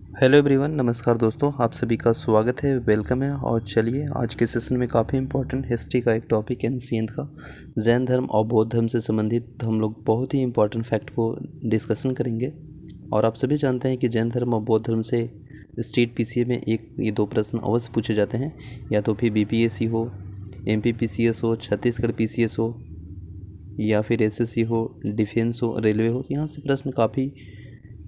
Hello everyone, नमस्कार दोस्तों। आप सभी का स्वागत है, वेलकम है। और चलिए आज के सेशन में काफ़ी इंपॉर्टेंट हिस्ट्री का एक टॉपिक है एंशिएंट का, जैन धर्म और बौद्ध धर्म से संबंधित हम लोग बहुत ही इंपॉर्टेंट फैक्ट को डिस्कशन करेंगे। और आप सभी जानते हैं कि जैन धर्म और बौद्ध धर्म से स्टेट पीसीए में ये दो प्रश्न अवश्य पूछे जाते हैं, या तो फिर बीपीएससी हो, एमपी पीसीएस हो, छत्तीसगढ़ पीसीएस हो, या फिर एसएससी हो, डिफेंस हो, रेलवे हो। यहाँ से प्रश्न काफ़ी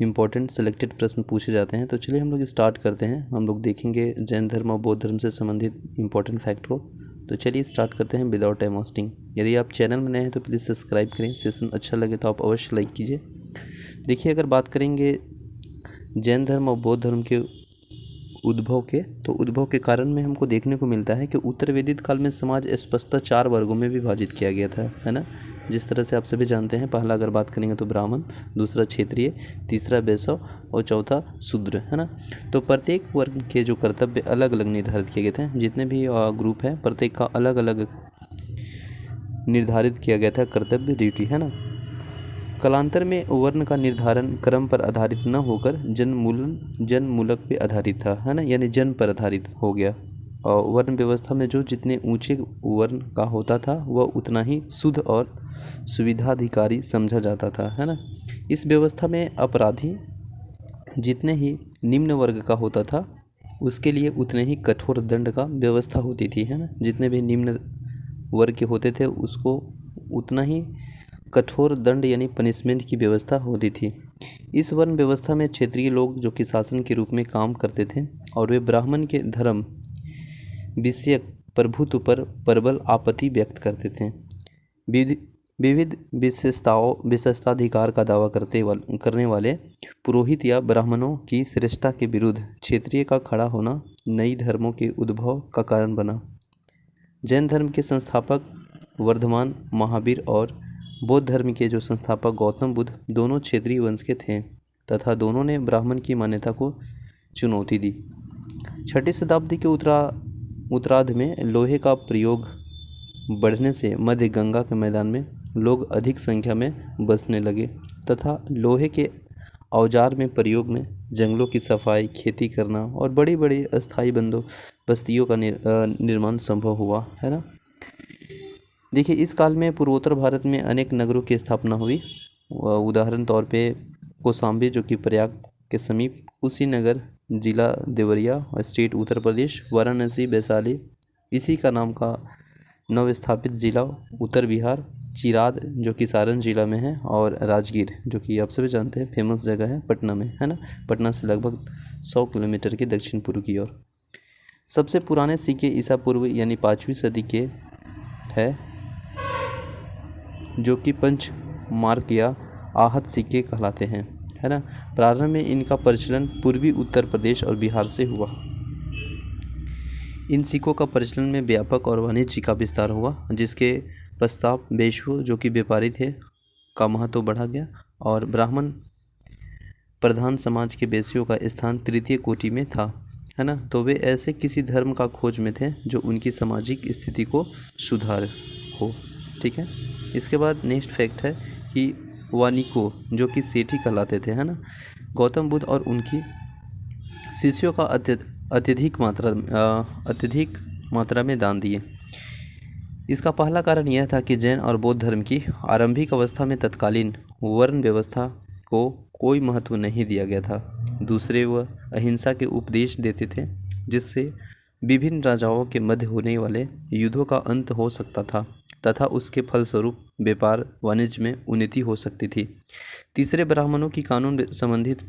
इंपॉर्टेंट सेलेक्टेड प्रश्न पूछे जाते हैं। तो चलिए हम लोग स्टार्ट करते हैं। हम लोग देखेंगे जैन धर्म और बौद्ध धर्म से संबंधित इंपॉर्टेंट फैक्ट को। तो चलिए स्टार्ट करते हैं विदाउट टाइम वेस्टिंग। यदि आप चैनल में नए हैं तो प्लीज़ सब्सक्राइब करें। सेशन अच्छा लगे तो आप अवश्य लाइक कीजिए। देखिए, अगर बात करेंगे जैन धर्म और बौद्ध धर्म के उद्भव के, तो उद्भव के कारण में हमको देखने को मिलता है कि उत्तर वैदिक काल में समाज स्पष्टतः 4 वर्गों में विभाजित किया गया था, है ना। जिस तरह से आप सभी जानते हैं, पहला अगर बात करेंगे तो ब्राह्मण, दूसरा क्षत्रिय, तीसरा वैश्य और चौथा शूद्र, है ना। तो प्रत्येक वर्ग के जो कर्तव्य अलग अलग निर्धारित किए गए थे। जितने भी ग्रुप है, प्रत्येक का अलग अलग निर्धारित किया गया था कर्तव्य, ड्यूटी, है ना। कालांतर में वर्ण का निर्धारण क्रम पर आधारित न होकर जन्मूलक पे आधारित था, है ना, यानी जन्म पर आधारित हो गया। और वर्ण व्यवस्था में जो जितने ऊंचे वर्ण का होता था वह उतना ही शुद्ध और सुविधाधिकारी समझा जाता था, है ना। इस व्यवस्था में अपराधी जितने ही निम्न वर्ग का होता था उसके लिए उतने ही कठोर दंड का व्यवस्था होती थी, है ना। जितने भी निम्न वर्ग के होते थे उसको उतना ही कठोर दंड यानी पनिशमेंट की व्यवस्था होती थी। इस वर्ण व्यवस्था में क्षेत्रीय लोग जो कि शासन के रूप में काम करते थे और वे ब्राह्मण के धर्म विषयक प्रभुत्व पर प्रबल आपत्ति व्यक्त करते थे। विविध विशेषताधिकार का दावा करने वाले पुरोहित या ब्राह्मणों की श्रेष्ठता के विरुद्ध क्षेत्रीय का खड़ा होना नई धर्मों के उद्भव का कारण बना। जैन धर्म के संस्थापक वर्धमान महावीर और बौद्ध धर्म के जो संस्थापक गौतम बुद्ध दोनों क्षेत्रीय वंश के थे तथा दोनों ने ब्राह्मण की मान्यता को चुनौती दी। 6ठी शताब्दी के उत्तरार्ध में लोहे का प्रयोग बढ़ने से मध्य गंगा के मैदान में लोग अधिक संख्या में बसने लगे तथा लोहे के औजार में प्रयोग में जंगलों की सफाई, खेती करना और बड़ी बड़ी अस्थायी बस्तियों का निर्माण संभव हुआ, है ना। देखिए, इस काल में पूर्वोत्तर भारत में अनेक नगरों की स्थापना हुई। उदाहरण तौर पे कौशाम्बी जो कि प्रयाग के समीप, कुशीनगर जिला देवरिया स्टेट उत्तर प्रदेश, वाराणसी वैशाली इसी का नाम का नवस्थापित जिला उत्तर बिहार, चिराद जो कि सारण जिला में है, और राजगीर जो कि आप सभी जानते हैं फेमस जगह है पटना में, है ना। पटना से लगभग 100 किलोमीटर की दक्षिण पूर्व की ओर। सबसे पुराने सिक्के ईसा पूर्व यानी 5वीं सदी के है, जो कि पंच मार्क या आहत सिक्के कहलाते हैं, है ना। प्रारंभ में इनका प्रचलन पूर्वी उत्तर प्रदेश और बिहार से हुआ। इन सिक्कों का प्रचलन में व्यापक और वाणिज्य का विस्तार हुआ, जिसके पश्चात वेश्यों जो कि व्यापारी थे का महत्व बढ़ा गया और ब्राह्मण प्रधान समाज के वेश्यों का स्थान तृतीय कोटि में था, है ना। तो वे ऐसे किसी धर्म का खोज में थे जो उनकी सामाजिक स्थिति को सुधार हो, ठीक है। इसके बाद नेक्स्ट फैक्ट है कि वानिको जो कि सेठी कहलाते थे, है ना, गौतम बुद्ध और उनकी शिष्यों का अत्यधिक मात्रा में दान दिए। इसका पहला कारण यह था कि जैन और बौद्ध धर्म की आरंभिक अवस्था में तत्कालीन वर्ण व्यवस्था को कोई महत्व नहीं दिया गया था। दूसरे, वह अहिंसा के उपदेश देते थे जिससे विभिन्न राजाओं के मध्य होने वाले युद्धों का अंत हो सकता था तथा उसके फलस्वरूप व्यापार वाणिज्य में उन्नति हो सकती थी। तीसरे, ब्राह्मणों की कानून संबंधित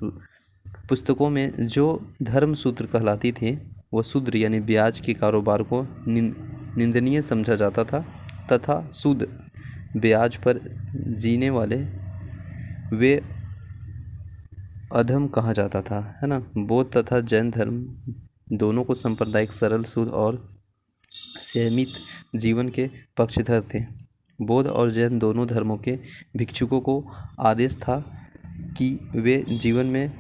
पुस्तकों में जो धर्म सूत्र कहलाती थी वह शूद्र यानी ब्याज के कारोबार को निंदनीय समझा जाता था तथा शुद्ध ब्याज पर जीने वाले वे अधम कहा जाता था, है ना। बौद्ध तथा जैन धर्म दोनों को सांप्रदायिक, सरल, शुद्ध और संयमित जीवन के पक्षधर थे। बौद्ध और जैन दोनों धर्मों के भिक्षुकों को आदेश था कि वे जीवन में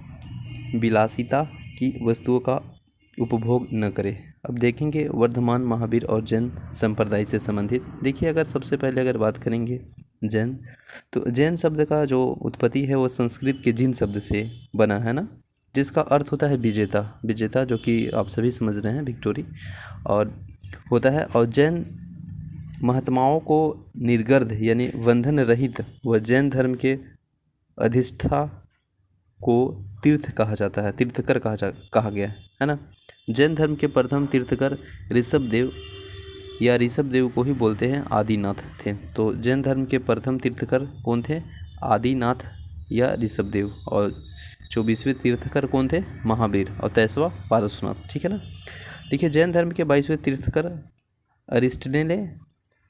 विलासिता की वस्तुओं का उपभोग न करें। अब देखेंगे वर्धमान महावीर और जैन संप्रदाय से संबंधित। देखिए, अगर सबसे पहले अगर बात करेंगे जैन, तो जैन शब्द का जो उत्पत्ति है वो संस्कृत के जिन शब्द से बना है ना, जिसका अर्थ होता है विजेता। विजेता जो कि आप सभी समझ रहे हैं, विक्टोरी और होता है। और जैन महात्माओं को निर्गर्ध यानी बंधन रहित व जैन धर्म के अधिष्ठा को तीर्थ कहा जाता है, तीर्थकर कहा गया है ना। जैन धर्म के प्रथम तीर्थकर ऋषभदेव या ऋषभदेव को ही बोलते हैं आदिनाथ थे। तो जैन धर्म के प्रथम तीर्थकर कौन थे? आदिनाथ या ऋषभदेव। और 24वें तीर्थकर कौन थे? महावीर। और 23वां पारसनाथ। ठीक है ना। देखिए, जैन धर्म के 22वें तीर्थकर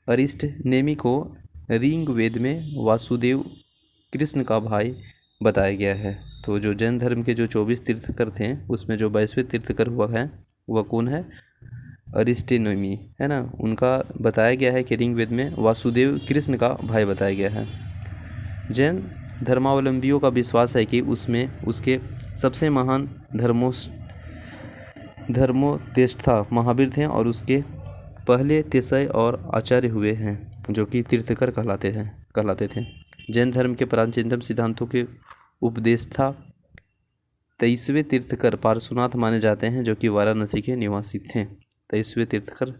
अरिस्टनेमी को ऋग्वेद में वासुदेव कृष्ण का भाई बताया गया है। तो जो जैन धर्म के जो 24 तीर्थकर थे उसमें जो 22वें तीर्थकर हुआ है वह कौन है? अरिस्टनेमी, है ना। उनका बताया गया है कि ऋग्वेद में वासुदेव कृष्ण का भाई बताया गया है। जैन धर्मावलंबियों का विश्वास है कि उसमें उसके सबसे महान धर्मोपदेष्टा महावीर थे और उसके पहले तेसय और आचार्य हुए हैं जो कि तीर्थकर कहलाते थे। जैन धर्म के प्राचीनतम सिद्धांतों के उपदेष्टा 23वें तीर्थकर पार्श्वनाथ माने जाते हैं जो कि वाराणसी के निवासी थे। 23वें तीर्थकर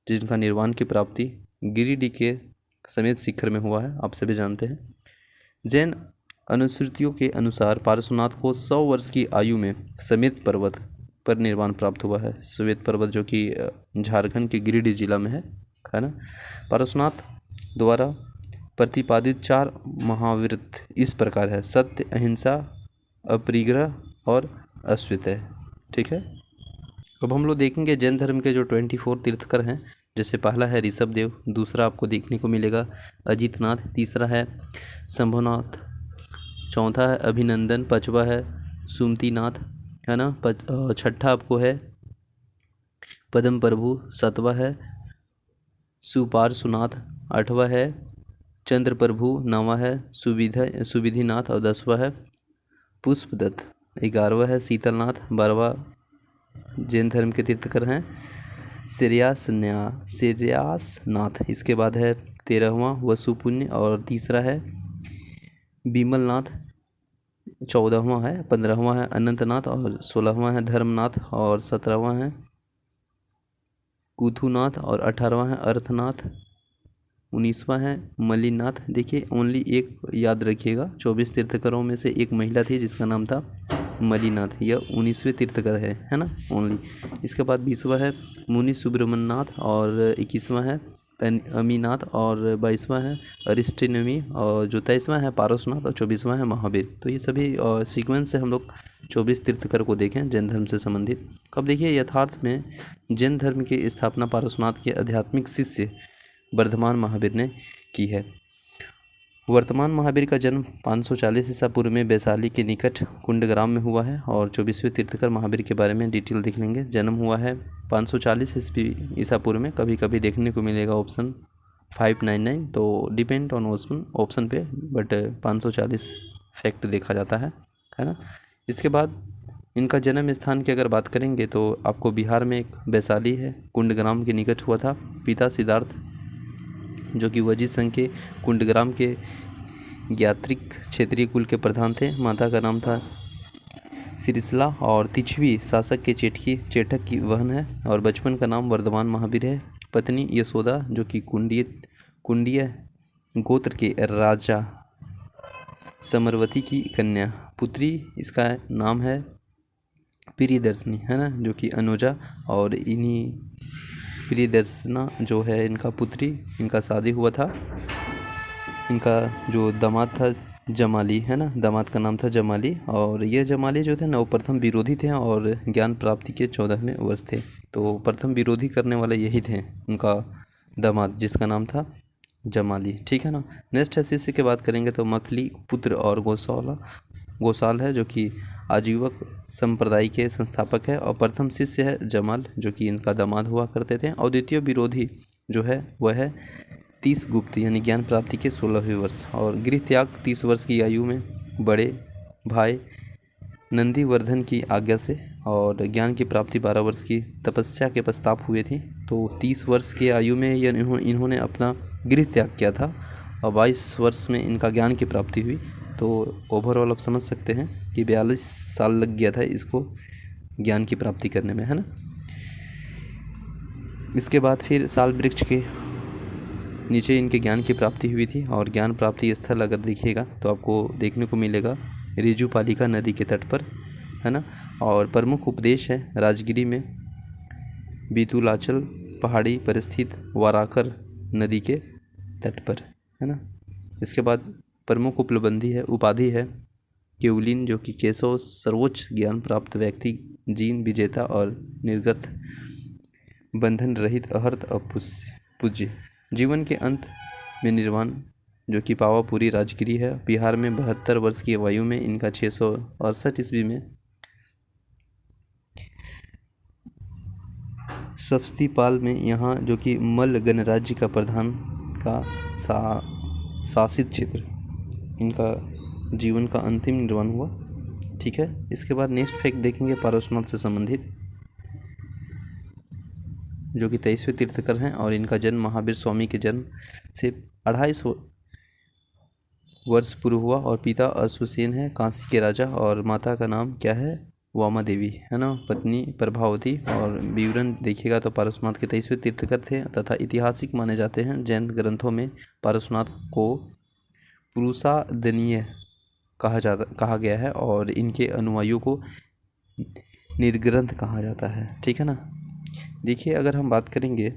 जिनका निर्वाण की प्राप्ति गिरिडीह के समेत शिखर में हुआ है, आप सभी जानते हैं। जैन अनुश्रुतियों के अनुसार पार्श्वनाथ को 100 वर्ष की आयु में समेत पर्वत पर निर्वाण प्राप्त हुआ है। समेत पर्वत जो कि झारखंड के गिरिडीह जिला में है ना। पार्श्वनाथ द्वारा प्रतिपादित 4 महाव्रत इस प्रकार है: सत्य, अहिंसा, अपरिग्रह और अश्वत्थ। ठीक है। अब हम लोग देखेंगे जैन धर्म के जो 24 तीर्थकर हैं। जैसे पहला है ऋषभदेव, दूसरा आपको देखने को मिलेगा अजितनाथ, तीसरा है शंभुनाथ, चौथा है अभिनंदन, पांचवा है सुमतिनाथ, है ना। छठा आपको है पद्म प्रभु, सातवां है सुपार्श्वनाथ, आठवां है चंद्र प्रभु, नौवां है सुविधिनाथ और 10वां है पुष्पदत्त, 11वां है शीतलनाथ, 12वां जैन धर्म के तीर्थकर हैं श्रेयासनाथ। इसके बाद है 13वां वसुपुण्य और तीसरा है विमलनाथ, 14वां है, 15वां है अनंतनाथ और 16वां है धर्मनाथ और 17वां है कुथुनाथ और 18वां है अर्थनाथ, 19वां है मलिनाथ। देखिए, ओनली एक याद रखिएगा, 24 तीर्थकरों में से एक महिला थी जिसका नाम था मलिनाथ, यह 19वें तीर्थकर है ना, ओनली। इसके बाद 20वां है मुनि सुब्रमण्यनाथ और 21वां है अमीनाथ और 22वां है अरिस्टनेमी और जो 23वां है पारसनाथ और 24वां है महावीर। तो ये सभी सीक्वेंस से हम लोग 24 तीर्थकर को देखें जैन धर्म से संबंधित। अब देखिए, यथार्थ में जैन धर्म की स्थापना पारसनाथ के आध्यात्मिक शिष्य वर्धमान महावीर ने की है। वर्तमान महावीर का जन्म 540 ईसा पूर्व में वैशाली के निकट कुंडग्राम में हुआ है। और 24वें तीर्थकर महावीर के बारे में डिटेल देख लेंगे। जन्म हुआ है 540 ईसा पूर्व में, कभी कभी देखने को मिलेगा ऑप्शन 599, तो डिपेंड ऑन ऑप्शन पे, बट 540 फैक्ट देखा जाता है ना। इसके बाद इनका जन्म स्थान की अगर बात करेंगे तो आपको बिहार में एक वैशाली है, कुंडग्राम के निकट हुआ था। पिता सिद्धार्थ जो कि वजीद संघ के कुंडग्राम के ज्ञात्रिक क्षेत्रीय कुल के प्रधान थे। माता का नाम था सिरिसला और तिछवी शासक के चेठक की बहन है। और बचपन का नाम वर्धमान महावीर है। पत्नी यशोदा जो कि कुंडीय गोत्र के राजा समरवती की कन्या। पुत्री इसका नाम है प्रियदर्शनी, है ना, जो कि अनुजा। और इन्हीं प्रियदर्शना जो है इनका पुत्री, इनका शादी हुआ था। इनका जो दामाद था जमाली, है ना, दामाद का नाम था जमाली। और ये जमाली जो थे ना वो प्रथम विरोधी थे और ज्ञान प्राप्ति के 14वें वर्ष थे। तो प्रथम विरोधी करने वाले यही थे, उनका दामाद जिसका नाम था जमाली। ठीक है ना। नेक्स्ट है शिष्य की बात करेंगे तो मखली पुत्र और गोसाल है जो कि आजीवक संप्रदाय के संस्थापक है। और प्रथम शिष्य है जमाल जो कि इनका दामाद हुआ करते थे। और द्वितीय विरोधी जो है वह है 30 गुप्त यानी ज्ञान प्राप्ति के 16वें वर्ष। और गृह त्याग 30 वर्ष की आयु में बड़े भाई नंदीवर्धन की आज्ञा से और ज्ञान की प्राप्ति 12 वर्ष की तपस्या के पश्चात हुए थी। तो 30 वर्ष की आयु में इन्होंने अपना गृह त्याग किया था और 22 वर्ष में इनका ज्ञान की प्राप्ति हुई। तो ओवरऑल आप समझ सकते हैं कि 42 साल लग गया था इसको ज्ञान की प्राप्ति करने में, है ना। इसके बाद फिर साल वृक्ष के नीचे इनके ज्ञान की प्राप्ति हुई थी, और ज्ञान प्राप्ति स्थल अगर देखिएगा तो आपको देखने को मिलेगा रिजुपालिका नदी के तट पर, है ना। और प्रमुख उपदेश है राजगिरी में बीतुलाचल पहाड़ी पर स्थित वाराकर नदी के तट पर, है ना। इसके बाद प्रमुख उपाधि है केवलिन, जो कि केशव सर्वोच्च ज्ञान प्राप्त व्यक्ति, जीन विजेता और निर्गत बंधन रहित अहर्त पूज्य। जीवन के अंत में निर्वाण, जो कि पावापुरी राजगिरी है बिहार में। 72 वर्ष की आयु में इनका 668 ईस्वी में सप्तिपाल में यहाँ, जो कि मल्ल गणराज्य का प्रधान का शासित क्षेत्र, इनका जीवन का अंतिम निर्वाण हुआ। ठीक है। इसके बाद नेक्स्ट फैक्ट देखेंगे पारसनाथ से संबंधित, जो कि 23वें तीर्थकर हैं, और इनका जन्म महावीर स्वामी के जन्म से 250 वर्ष पूर्व हुआ। और पिता अश्वसेन है काशी के राजा, और माता का नाम क्या है, वामा देवी, है ना। पत्नी प्रभावती। और विवरण देखिएगा तो पारसनाथ के 23वें तीर्थकर थे तथा ऐतिहासिक माने जाते हैं। जैन ग्रंथों में पारसनाथ को पुरुषादनीय कहा गया है, और इनके अनुयायियों को निर्ग्रंथ कहा जाता है। ठीक है ना। देखिए, अगर हम बात करेंगे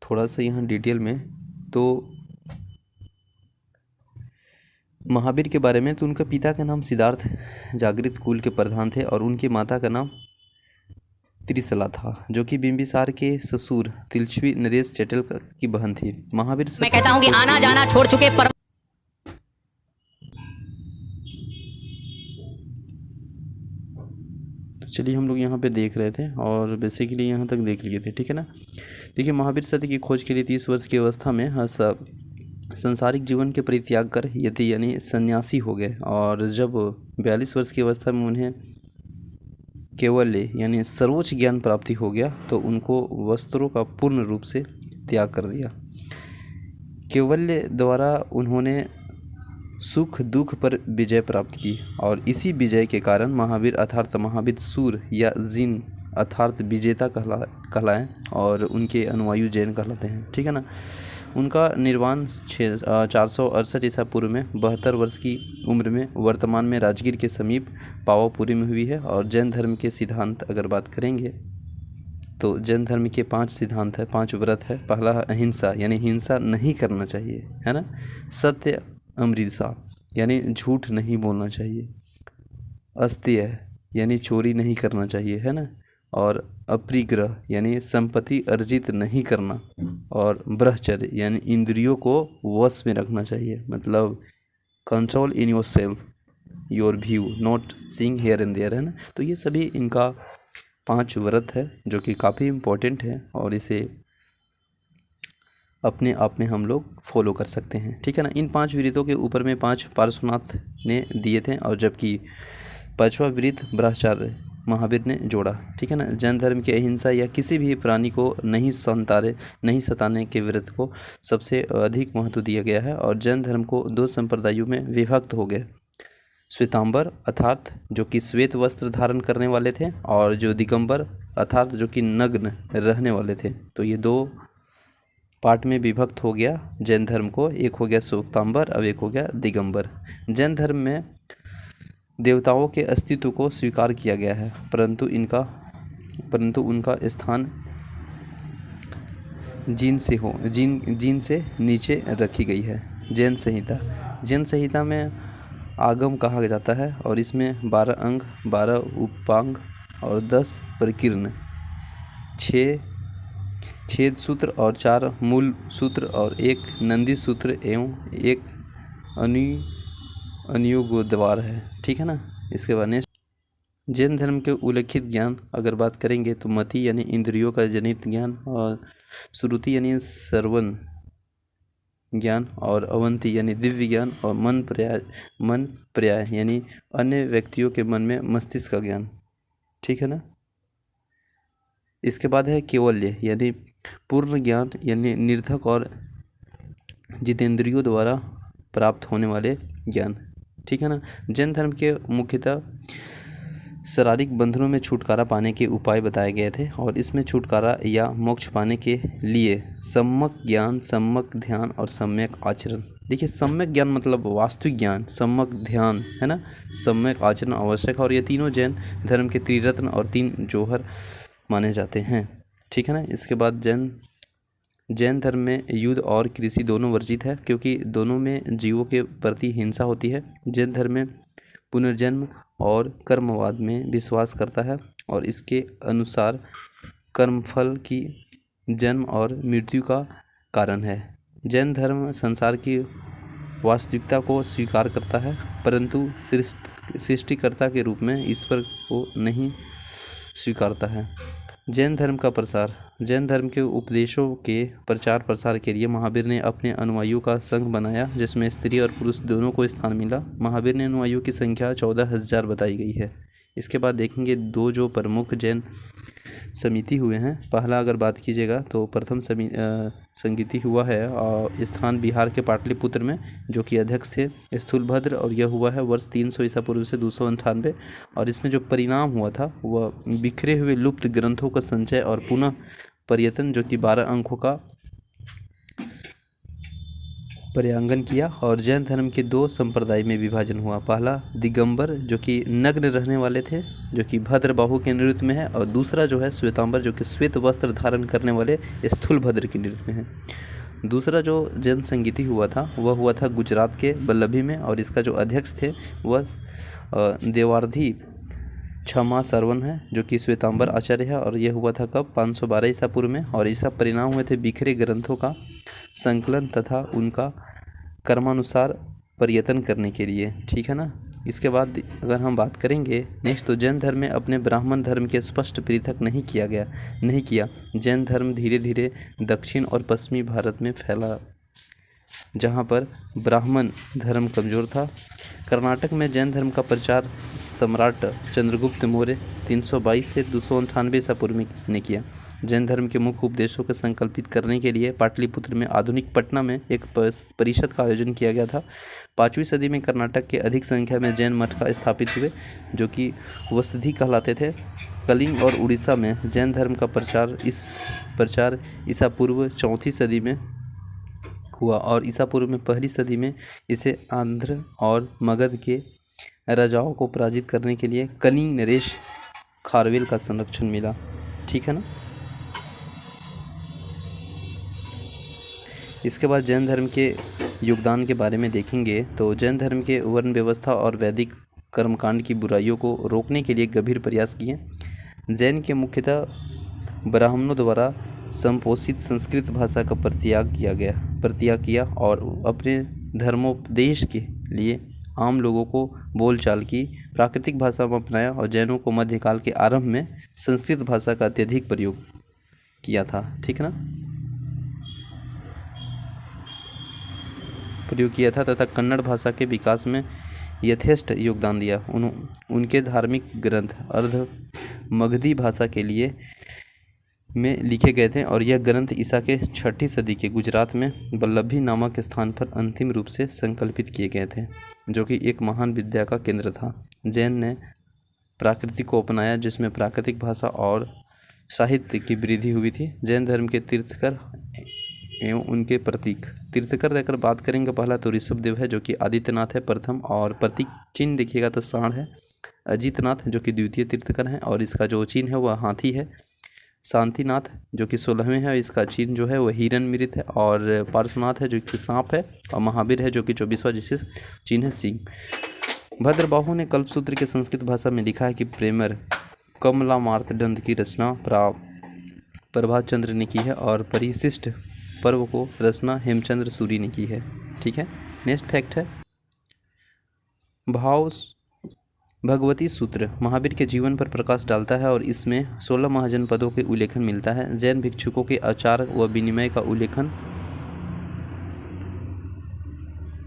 थोड़ा सा यहाँ डिटेल में, तो महावीर के बारे में, तो उनका पिता का नाम सिद्धार्थ जागृत कुल के प्रधान थे, और उनकी माता का नाम त्रिशला था, जो कि बिंबिसार के ससुर तिलस्वी नरेश चैटल की बहन थी। महावीर मैं कहता हूँ कि आना जाना छोड़ चुके पर चलिए हम लोग यहाँ पे देख रहे थे, और बेसिकली यहाँ तक देख लिए थे। ठीक है ना। देखिए, महावीर सत्य की खोज के लिए 30 वर्ष की अवस्था में संसारिक जीवन के परित्याग कर यति यानी सन्यासी हो गए, और जब 42 वर्ष की अवस्था में उन्हें केवल्य यानी सर्वोच्च ज्ञान प्राप्ति हो गया, तो उनको वस्त्रों का पूर्ण रूप से त्याग कर दिया। केवल्य द्वारा उन्होंने सुख दुख पर विजय प्राप्त की, और इसी विजय के कारण महावीर अर्थात महावीर सूर या जिन अर्थात विजेता कहलाएं, और उनके अनुयायी जैन कहलाते हैं। ठीक है ना। उनका निर्वाण 468 ईसा पूर्व में 72 वर्ष की उम्र में वर्तमान में राजगीर के समीप पावापुरी में हुई है। और जैन धर्म के सिद्धांत अगर बात करेंगे तो जैन धर्म के 5 सिद्धांत है, 5 व्रत है। पहला है अहिंसा, यानी हिंसा नहीं करना चाहिए, है ना। सत्य अमृता, यानी झूठ नहीं बोलना चाहिए। अस्तेय, यानी चोरी नहीं करना चाहिए, है ना। और अपरिग्रह, यानी संपत्ति अर्जित नहीं करना। और ब्रह्मचर्य, यानी इंद्रियों को वश में रखना चाहिए, मतलब control in yourself, your view, not seeing here and there, है ना। तो ये सभी इनका 5 व्रत है, जो कि काफ़ी इम्पोर्टेंट है, और इसे अपने आप में हम लोग फॉलो कर सकते हैं। ठीक है ना। इन 5 व्रतों के ऊपर में 5 पार्श्वनाथ ने दिए थे, और जबकि 5वां व्रत ब्रह्मचार्य महावीर ने जोड़ा। ठीक है ना। जैन धर्म की अहिंसा या किसी भी प्राणी को नहीं सताने के व्रत को सबसे अधिक महत्व दिया गया है। और जैन धर्म को 2 संप्रदायों में विभक्त हो गया। श्वेतांबर अर्थात जो कि श्वेत वस्त्र धारण करने वाले थे, और जो दिगंबर अर्थात जो कि नग्न रहने वाले थे। तो ये 2 पार्ट में विभक्त हो गया जैन धर्म को। एक हो गया श्वेतांबर, अब एक हो गया दिगंबर। जैन धर्म में देवताओं के अस्तित्व को स्वीकार किया गया है, परंतु उनका स्थान जीन से नीचे रखी गई है। जैन संहिता में आगम कहा जाता है, और इसमें 12 अंग, 12 उपांग और 10 प्रकीर्ण, 6 छेद सूत्र और 4 मूल सूत्र और 1 नंदी सूत्र एवं 1 अनुयोगद्वार है। ठीक है ना। इसके बाद नेक्स्ट जैन धर्म के उल्लिखित ज्ञान अगर बात करेंगे तो मति यानी इंद्रियों का जनित ज्ञान, और श्रुति यानी श्रवण ज्ञान, और अवंती यानी दिव्य ज्ञान, और मन पर्याय यानी अन्य व्यक्तियों के मन में मस्तिष्क का ज्ञान। ठीक है ना। इसके बाद है केवल्य यानी पूर्ण ज्ञान, यानी निरर्थक और जितेंद्रियों द्वारा प्राप्त होने वाले ज्ञान, ठीक है ना। जैन धर्म के मुख्यतः शारीरिक बंधनों में छुटकारा पाने के उपाय बताए गए थे और इसमें छुटकारा या मोक्ष पाने के लिए सम्यक ज्ञान, सम्यक ध्यान और सम्यक आचरण। देखिए, सम्यक ज्ञान मतलब वास्तविक ज्ञान, सम्यक ध्यान, है ना, सम्यक आचरण आवश्यक है और ये तीनों जैन धर्म के त्रिरत्न और 3 जौहर माने जाते हैं, ठीक है ना। इसके बाद जैन धर्म में युद्ध और कृषि दोनों वर्जित है क्योंकि दोनों में जीवों के प्रति हिंसा होती है। जैन धर्म में पुनर्जन्म और कर्मवाद में विश्वास करता है और इसके अनुसार कर्मफल की जन्म और मृत्यु का कारण है। जैन धर्म संसार की वास्तविकता को स्वीकार करता है परंतु सृष्टिकर्ता के रूप में ईश्वर को नहीं स्वीकारता है। जैन धर्म का प्रसार। जैन धर्म के उपदेशों के प्रचार प्रसार के लिए महावीर ने अपने अनुयायियों का संघ बनाया जिसमें स्त्री और पुरुष दोनों को स्थान मिला। महावीर ने अनुयायियों की संख्या 14,000 बताई गई है। इसके बाद देखेंगे 2 जो प्रमुख जैन समिति हुए हैं। पहला अगर बात कीजिएगा तो प्रथम संगीति हुआ है स्थान बिहार के पाटलिपुत्र में, जो कि अध्यक्ष थे स्थूलभद्र, और यह हुआ है वर्ष 300 ईसा पूर्व से 298। और इसमें जो परिणाम हुआ था वह बिखरे हुए लुप्त ग्रंथों का संचय और पुनः पर्यटन, जो कि 12 अंकों का पर्यांगन किया। और जैन धर्म के 2 संप्रदाय में विभाजन हुआ। पहला दिगंबर, जो कि नग्न रहने वाले थे, जो कि भद्रबाहु के नृत्य में है, और दूसरा जो है श्वेतांबर, जो कि श्वेत वस्त्र धारण करने वाले स्थूलभद्र के नृत्य में है। दूसरा जो जैन संगीति हुआ था वह हुआ था गुजरात के वल्लभी में और इसका जो अध्यक्ष थे वह देवार्धी क्षमा सरवन है, जो कि श्वेतांबर आचार्य है। और यह हुआ था कब? 512 ईसा पूर्व में। और इसका परिणाम हुए थे बिखरे ग्रंथों का संकलन तथा उनका कर्मानुसार पर्यटन करने के लिए, ठीक है ना। इसके बाद अगर हम बात करेंगे नेक्स्ट, तो जैन धर्म में अपने ब्राह्मण धर्म के स्पष्ट पृथक नहीं किया। जैन धर्म धीरे धीरे दक्षिण और पश्चिमी भारत में फैला जहाँ पर ब्राह्मण धर्म कमज़ोर था। कर्नाटक में जैन धर्म का प्रचार सम्राट चंद्रगुप्त मौर्य 322 से 298 ईसा पूर्व ने किया। जैन धर्म के मुख्य उपदेशों को संकल्पित करने के लिए पाटलिपुत्र में आधुनिक पटना में एक परिषद का आयोजन किया गया था। 5वीं सदी में कर्नाटक के अधिक संख्या में जैन मठ का स्थापित हुए, जो कि वसधि कहलाते थे। कलिंग और उड़ीसा में जैन धर्म का प्रचार ईसा पूर्व 4वीं सदी में हुआ और ईसा पूर्व में 1ली सदी में इसे आंध्र और मगध के राजाओं को पराजित करने के लिए कलिंग नरेश खारवेल का संरक्षण मिला, ठीक है ना। इसके बाद जैन धर्म के योगदान के बारे में देखेंगे तो जैन धर्म के वर्ण व्यवस्था और वैदिक कर्मकांड की बुराइयों को रोकने के लिए गंभीर प्रयास किए। जैन के मुख्यतः ब्राह्मणों द्वारा संपोषित संस्कृत भाषा का परित्याग किया और अपने धर्मोपदेश के लिए आम लोगों को बोलचाल की प्राकृतिक भाषा में अपनाया। और जैनों को मध्यकाल के आरंभ में संस्कृत भाषा का अत्यधिक प्रयोग किया था, ठीक है ना, प्रयोग किया था तथा कन्नड़ भाषा के विकास में यथेष्ट योगदान दिया। उनके धार्मिक ग्रंथ अर्ध मगधी भाषा के लिए में लिखे गए थे और यह ग्रंथ ईसा के 6ठी सदी के गुजरात में वल्लभी नामक स्थान पर अंतिम रूप से संकल्पित किए गए थे, जो कि एक महान विद्या का केंद्र था। जैन ने प्राकृतिक को अपनाया जिसमें प्राकृतिक भाषा और साहित्य की वृद्धि हुई थी। जैन धर्म के तीर्थकर एवं उनके प्रतीक। तीर्थकर देकर बात करेंगे, पहला तो ऋषभदेव है जो कि आदित्यनाथ है प्रथम, और प्रतीक चिन्ह देखिएगा तो सांड है। अजितनाथ जो कि द्वितीय तीर्थकर हैं और इसका जो चिन्ह है वह हाथी है। शांतिनाथ जो कि 16वें है, इसका चिन्ह जो है वह हिरण मृत है। और पार्श्वनाथ है जो कि सांप है। और महावीर है जो कि 24वां जिससे चिन्ह है सिंह। भद्रबाहु ने कल्पसूत्र के संस्कृत भाषा में लिखा है कि प्रेमर कमला मार्तंड की रचना प्रभात चंद्र ने की है और परिशिष्ट पर्व को रचना हेमचंद्र सूरी ने की है, ठीक है। नेक्स्ट फैक्ट है भाव भगवती सूत्र महावीर के जीवन पर प्रकाश डालता है और इसमें 16 महाजनपदों के उल्लेखन मिलता है। जैन भिक्षुकों के आचार व विनिमय का उल्लेखन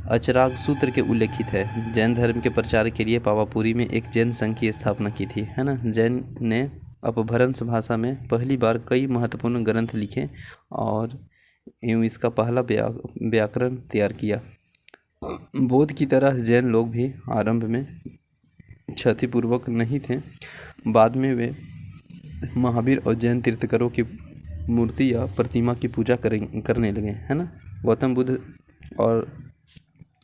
अचराग सूत्र के उल्लेखित है। जैन धर्म के प्रचार के लिए पावापुरी में एक जैन संघ की स्थापना की थी, है ना। जैन ने अपभ्रंश भाषा में पहली बार कई महत्वपूर्ण ग्रंथ लिखे और एवं इसका पहला व्याकरण तैयार किया। बौद्ध की तरह जैन लोग भी आरंभ में क्षतिपूर्वक नहीं थे। बाद में वे महावीर और जैन तीर्थंकरों की मूर्ति या प्रतिमा की पूजा करने लगे, है ना। गौतम बुद्ध और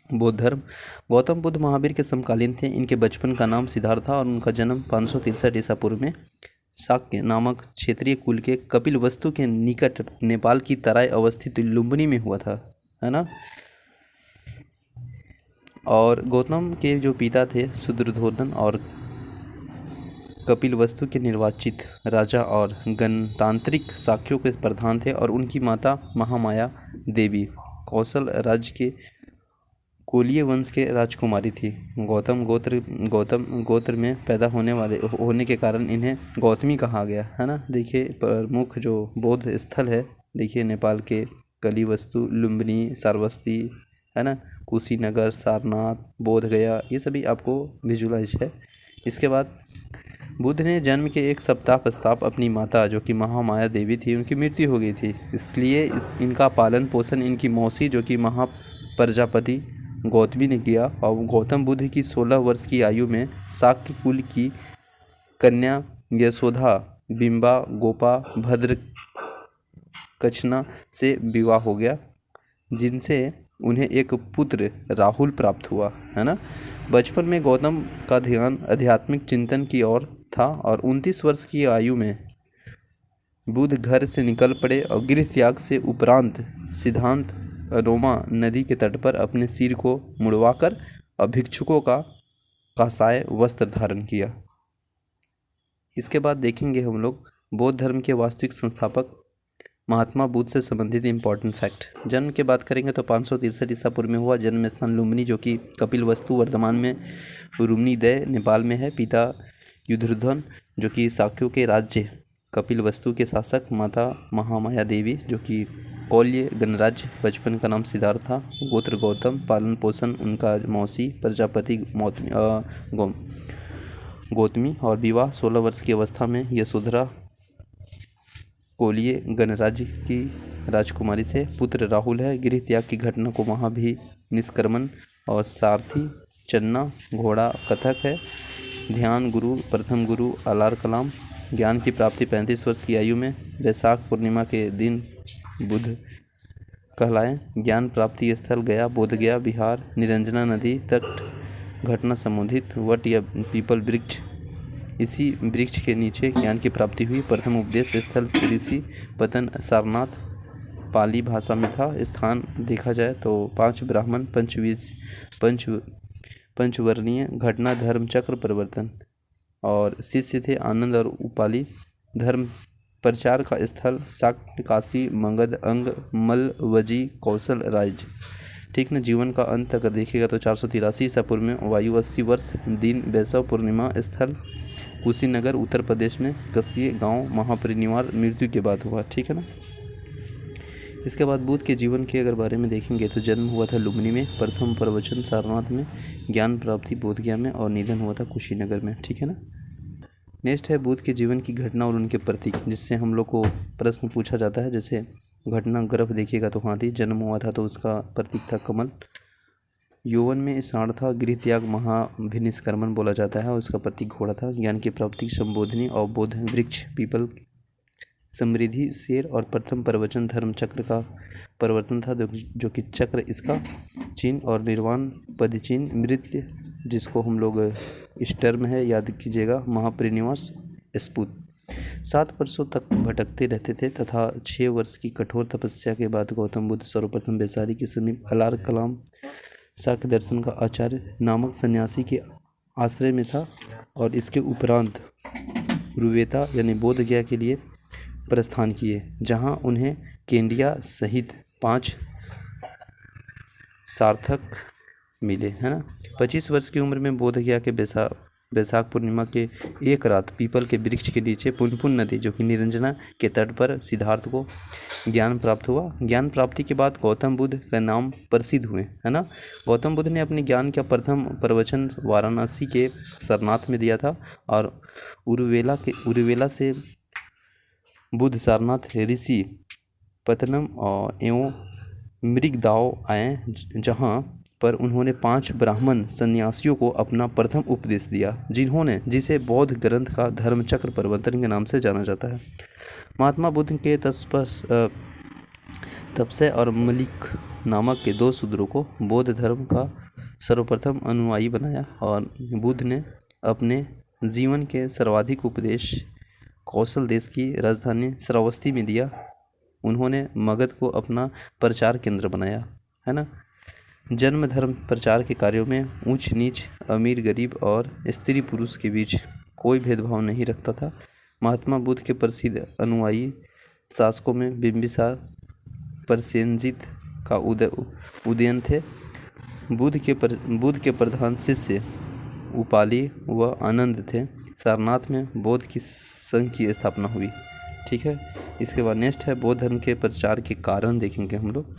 बौद्ध धर्म। गौतम बुद्ध महावीर के समकालीन थे। इनके बचपन का नाम सिद्धार्थ था और उनका जन्म 563 ईसा पूर्व में शाक्य नामक क्षेत्रीय कुल के कपिलवस्तु के निकट नेपाल की तराई अवस्थित लुम्बिनी में हुआ था, है ना। और गौतम के जो पिता थे शुद्रधोधन और कपिलवस्तु के निर्वाचित राजा और गणतांत्रिक शाक्यों के प्रधान थे, और उनकी माता महामाया देवी कौशल राज्य के कोलीय वंश के राजकुमारी थी। गौतम गोत्र में पैदा होने के कारण इन्हें गौतमी कहा गया, है ना। देखिए प्रमुख जो बौद्ध स्थल है, देखिए नेपाल के कलिवस्तु, लुम्बिनी, श्रावस्ती, है ना, कुशीनगर, सारनाथ, बोधगया, ये सभी आपको विजुलाइज है। इसके बाद बुद्ध ने जन्म के एक सप्ताह पश्चात अपनी माता जो कि महामाया देवी थी, उनकी मृत्यु हो गई थी। इसलिए इनका पालन पोषण इनकी मौसी जो कि महाप्रजापति गौतमी ने किया, और गौतम बुद्ध की 16 वर्ष की आयु में शाक्य कुल की कन्या यशोधा बिंबा गोपा भद्र कच्छना से विवाह हो गया, जिनसे उन्हें एक पुत्र राहुल प्राप्त हुआ, है ना। बचपन में गौतम का ध्यान आध्यात्मिक चिंतन की ओर था, और 29 वर्ष की आयु में बुद्ध घर से निकल पड़े और गृह त्याग से उपरांत सिद्धांत रोमा नदी के तट पर अपने सिर को मुड़वाकर और भिक्षुकों का कासाय वस्त्र धारण किया। इसके बाद देखेंगे हम लोग बौद्ध धर्म के वास्तविक संस्थापक महात्मा बुद्ध से संबंधित इम्पॉर्टेंट फैक्ट। जन्म की बात करेंगे तो 563 ईसा पूर्व में हुआ। जन्म स्थान लुम्बिनी जो कि कपिलवस्तु वर्तमान में रुम्नीदय नेपाल में है। पिता युद्धोधन जो कि शाक्यों के राज्य कपिलवस्तु के शासक। माता महामाया देवी जो कि कौल्य गणराज्य। बचपन का नाम सिद्धार्थ था। गोत्र गौतम। पालन पोषण उनका मौसी प्रजापति गौतमी। और विवाह 16 वर्ष की अवस्था में यशोधरा कोलीय गणराज्य की राजकुमारी से। पुत्र राहुल है। गृह त्याग की घटना को वहाँ भी निष्क्रमण और सारथी चन्ना घोड़ा कथक है। ध्यान गुरु प्रथम गुरु अलार कलाम। ज्ञान की प्राप्ति 35 वर्ष की आयु में वैशाख पूर्णिमा के दिन बुद्ध कहलाए। ज्ञान प्राप्ति स्थल गया बोधगया बिहार। निरंजना नदी तट घटना संबोधित वट या पीपल वृक्ष, इसी वृक्ष के नीचे ज्ञान की प्राप्ति हुई। प्रथम उपदेश स्थल ऋषि पतन सारनाथ पाली भाषा में था। स्थान देखा जाए तो 5 ब्राह्मण पंचवर्णीय घटना धर्म चक्र परिवर्तन, और शिष्य थे आनंद और उपाली। धर्म प्रचार का स्थल शाक्य काशी मगध अंग मलवजी कौशल राज्य। ठीक ना। जीवन का अंत अगर देखिएगा तो 483 ईसा पूर्व में वायु 80 वर्ष। दिन वैशव पूर्णिमा। स्थल कुशीनगर उत्तर प्रदेश में। कसिए गांव महापरिनिर्वाण मृत्यु के बाद हुआ। ठीक है ना। इसके बाद बुद्ध के जीवन के अगर बारे में देखेंगे तो जन्म हुआ था लुम्बिनी में। प्रथम प्रवचन सारनाथ में। ज्ञान प्राप्ति बोधगया में, और निधन हुआ था कुशीनगर में। ठीक है ना। नेक्स्ट है बुद्ध के जीवन की घटना और उनके प्रतीक, जिससे हम लोग को प्रश्न पूछा जाता है। जैसे घटना गर्भ देखिएगा तो हाथी। जन्म हुआ था तो उसका प्रतीक था कमल। यौवन में साढ़ था। गृह त्याग महाभिनिष्क्रमण बोला जाता है, उसका प्रतीक घोड़ा था। ज्ञान की प्राप्ति संबोधनी और बोध वृक्ष पीपल। समृद्धि शेर, और प्रथम प्रवचन धर्म चक्र का परिवर्तन था जो कि चक्र इसका चिन्ह, और निर्वाण पद चिन्ह। मृत्यु जिसको हम लोग इस टर्म है याद कीजिएगा महापरिनिवास स्फूत। 7 वर्षों तक भटकते रहते थे तथा 6 वर्ष की कठोर तपस्या के बाद गौतम बुद्ध सर्वप्रथम वैशाली के समीप अलार कलाम शाक्य दर्शन का आचार्य नामक सन्यासी के आश्रय में था, और इसके उपरांत रुवेता यानी बोधगया के लिए प्रस्थान किए, जहां उन्हें केंडिया सहित 5 सार्थक मिले, है ना। 25 वर्ष की उम्र में बोधगया के वैशाख पूर्णिमा के एक रात पीपल के वृक्ष के नीचे पुनपुन नदी जो कि निरंजना के तट पर सिद्धार्थ को ज्ञान प्राप्त हुआ। ज्ञान प्राप्ति के बाद गौतम बुद्ध का नाम प्रसिद्ध हुए, है ना। गौतम बुद्ध ने अपने ज्ञान का प्रथम प्रवचन वाराणसी के सारनाथ में दिया था, और उरुवेला से बुद्ध सारनाथ ऋषि पतनम और एवं मृगदाव आए, जहाँ पर उन्होंने 5 ब्राह्मण सन्यासियों को अपना प्रथम उपदेश दिया, जिसे बौद्ध ग्रंथ का धर्मचक्र प्रवर्तन के नाम से जाना जाता है। महात्मा बुद्ध के तपस्या और मलिक नामक के 2 शूद्रों को बौद्ध धर्म का सर्वप्रथम अनुयायी बनाया और बुद्ध ने अपने जीवन के सर्वाधिक उपदेश कौशल देश की राजधानी श्रावस्ती में दिया। उन्होंने मगध को अपना प्रचार केंद्र बनाया, है ना। जन्म धर्म प्रचार के कार्यों में ऊंच नीच, अमीर गरीब और स्त्री पुरुष के बीच कोई भेदभाव नहीं रखता था। महात्मा बुद्ध के प्रसिद्ध अनुयायी शासकों में बिंबिसार, प्रसेनजीत का उदयन थे। बुद्ध के प्रधान शिष्य उपाली व आनंद थे। सारनाथ में बौद्ध की संघ की स्थापना हुई। ठीक है, इसके बाद नेक्स्ट है बौद्ध धर्म के प्रचार के कारण देखेंगे हम लोग।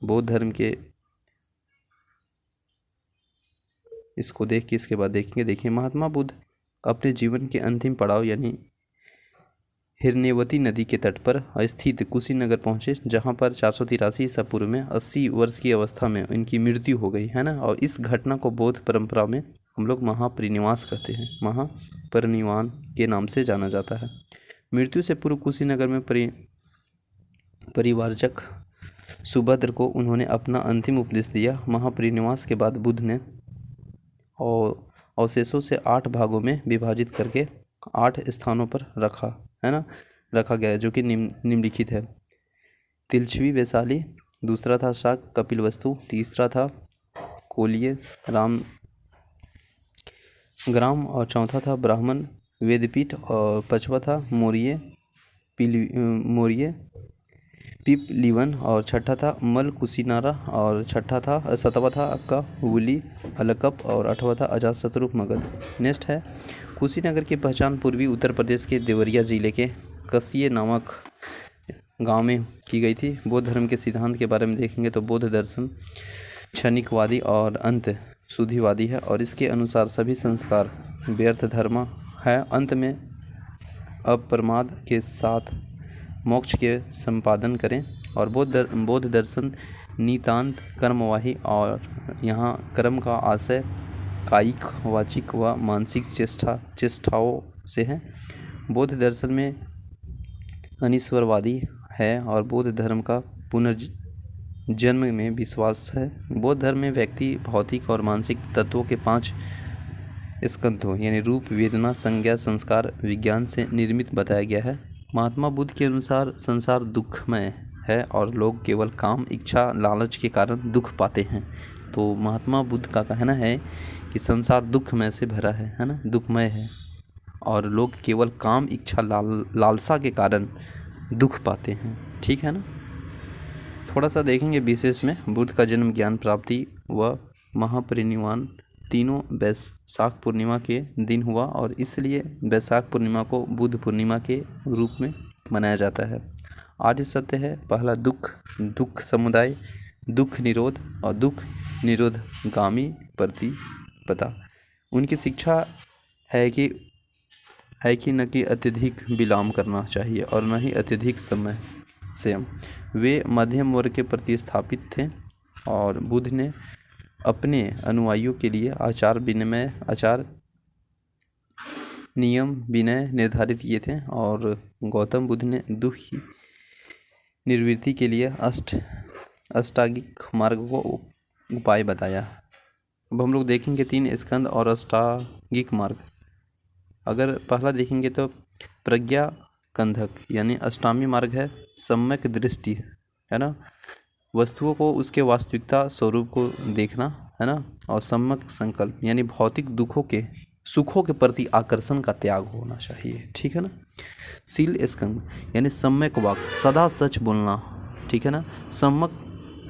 बौद्ध धर्म के इसको देख के इसके बाद देखेंगे। देखिए, महात्मा बुद्ध अपने जीवन के अंतिम पड़ाव यानी हिरण्यवती नदी के तट पर स्थित कुशीनगर पहुंचे, जहां पर 483 ईसा पूर्व में 80 वर्ष की अवस्था में इनकी मृत्यु हो गई, है ना। और इस घटना को बौद्ध परंपरा में हम लोग महापरिनिवास कहते हैं, महापरिनिर्वाण के नाम से जाना जाता है। मृत्यु से पूर्व कुशीनगर में परिवारजक सुभद्र को उन्होंने अपना अंतिम उपदेश दिया। महापरिनिवास के बाद बुद्ध ने और अवशेषों से 8 भागों में विभाजित करके 8 स्थानों पर रखा गया है, जो कि निम्नलिखित है। तिलछवी वैशाली, दूसरा था शाक कपिलवस्तु, तीसरा था कोलिय ग्राम और चौथा था ब्राह्मण वेदपीठ और पांचवा था मोरिये पिपलीवन और छठा था मल कुशीनारा और सातवां था आपका वुली अलकप और 8वां था अजातशत्रु मगध। नेक्स्ट है कुशीनगर की पहचान पूर्वी उत्तर प्रदेश के देवरिया जिले के कसिये नामक गांव में की गई थी। बौद्ध धर्म के सिद्धांत के बारे में देखेंगे तो बौद्ध दर्शन क्षणिकवादी और अंत शुद्धिवादी है और इसके अनुसार सभी संस्कार व्यर्थ धर्म है। अंत में अप्रमाद के साथ मोक्ष के संपादन करें। और बौद्ध दर्शन नितांत कर्मवाही और यहाँ कर्म का आशय कायिक, वाचिक व मानसिक चेष्टाओं से है। बौद्ध दर्शन में अनिश्वरवादी है और बौद्ध धर्म का पुनर्जन्म में विश्वास है। बौद्ध धर्म में व्यक्ति भौतिक और मानसिक तत्वों के 5 स्कंधों यानी रूप, वेदना, संज्ञा, संस्कार, विज्ञान से निर्मित बताया गया है। महात्मा बुद्ध के अनुसार संसार दुखमय है और लोग केवल काम, इच्छा, लालच के कारण दुख पाते हैं। तो महात्मा बुद्ध का कहना है कि संसार दुखमय से भरा है ना, दुखमय है और लोग केवल काम, इच्छा, लालसा के कारण दुख पाते हैं। ठीक है ना। थोड़ा सा देखेंगे विशेष में बुद्ध का जन्म, ज्ञान प्राप्ति व महापरिनिर्वाण तीनों वैशाख पूर्णिमा के दिन हुआ और इसलिए वैशाख पूर्णिमा को बुद्ध पूर्णिमा के रूप में मनाया जाता है। 8 सत्य है। पहला दुख समुदाय, दुख निरोध और दुख निरोधगामी प्रतिपदा। उनकी शिक्षा है कि न कि अत्यधिक विलंब करना चाहिए और न ही अत्यधिक समय से। वे मध्यम वर्ग के प्रति स्थापित थे और बुद्ध ने अपने अनुयायियों के लिए आचार नियम विनय निर्धारित किए थे और गौतम बुद्ध ने दुख की निवृत्ति के लिए अष्टांगिक मार्ग को उपाय बताया। अब हम लोग देखेंगे 3 स्कंद और अष्टांगिक मार्ग। अगर पहला देखेंगे तो प्रज्ञा कंधक यानी अष्टांगी मार्ग है सम्यक दृष्टि, है ना, वस्तुओं को उसके वास्तविकता स्वरूप को देखना, है ना, और सम्यक संकल्प यानी भौतिक सुखों के प्रति आकर्षण का त्याग होना चाहिए। ठीक है ना। शील स्कंद यानी सम्यक वाक, सदा सच बोलना, ठीक है ना, सम्यक